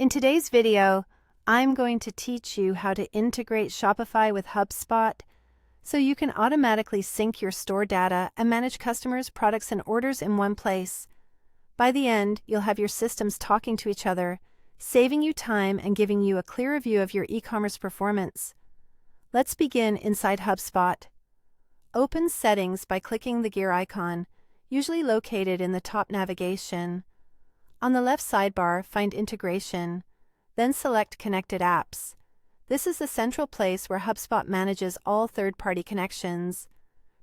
In today's video, I'm going to teach you how to integrate Shopify with HubSpot so you can automatically sync your store data and manage customers, products, and orders in one place. By the end, you'll have your systems talking to each other, saving you time and giving you a clearer view of your e-commerce performance. Let's begin inside HubSpot. Open Settings by clicking the gear icon, usually located in the top navigation. On the left sidebar, find Integration, then select Connected Apps. This is the central place where HubSpot manages all third-party connections.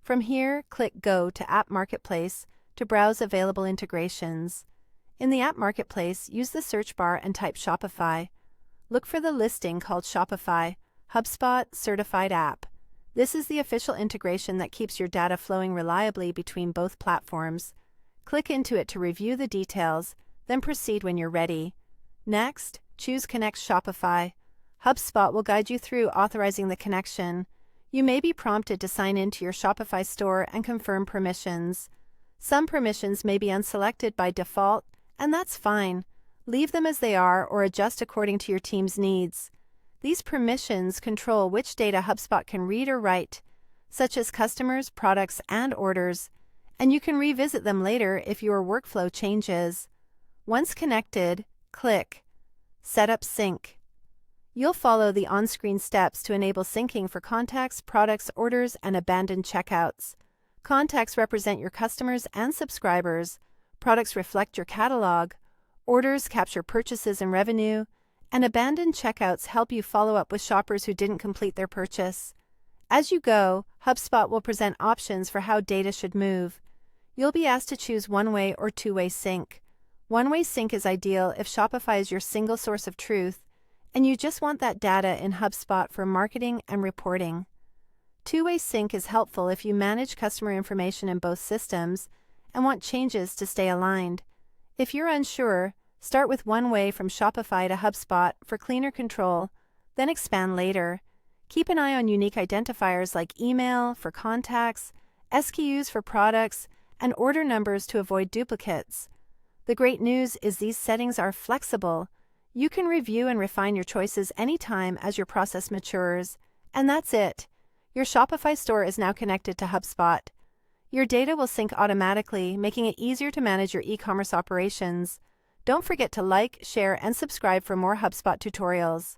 From here, click Go to App Marketplace to browse available integrations. In the App Marketplace, use the search bar and type Shopify. Look for the listing called Shopify, HubSpot Certified App. This is the official integration that keeps your data flowing reliably between both platforms. Click into it to review the details, then proceed when you're ready. Next, choose Connect Shopify. HubSpot will guide you through authorizing the connection. You may be prompted to sign into your Shopify store and confirm permissions. Some permissions may be unselected by default, and that's fine. Leave them as they are or adjust according to your team's needs. These permissions control which data HubSpot can read or write, such as customers, products, and orders, and you can revisit them later if your workflow changes. Once connected, click Set up Sync. You'll follow the on-screen steps to enable syncing for contacts, products, orders, and abandoned checkouts. Contacts represent your customers and subscribers. Products reflect your catalog. Orders capture purchases and revenue. And abandoned checkouts help you follow up with shoppers who didn't complete their purchase. As you go, HubSpot will present options for how data should move. You'll be asked to choose one-way or two-way sync. One-way sync is ideal if Shopify is your single source of truth, and you just want that data in HubSpot for marketing and reporting. Two-way sync is helpful if you manage customer information in both systems and want changes to stay aligned. If you're unsure, start with one-way from Shopify to HubSpot for cleaner control, then expand later. Keep an eye on unique identifiers like email for contacts, SKUs for products, and order numbers to avoid duplicates. The great news is these settings are flexible. You can review and refine your choices anytime as your process matures. And that's it. Your Shopify store is now connected to HubSpot. Your data will sync automatically, making it easier to manage your e-commerce operations. Don't forget to like, share, and subscribe for more HubSpot tutorials.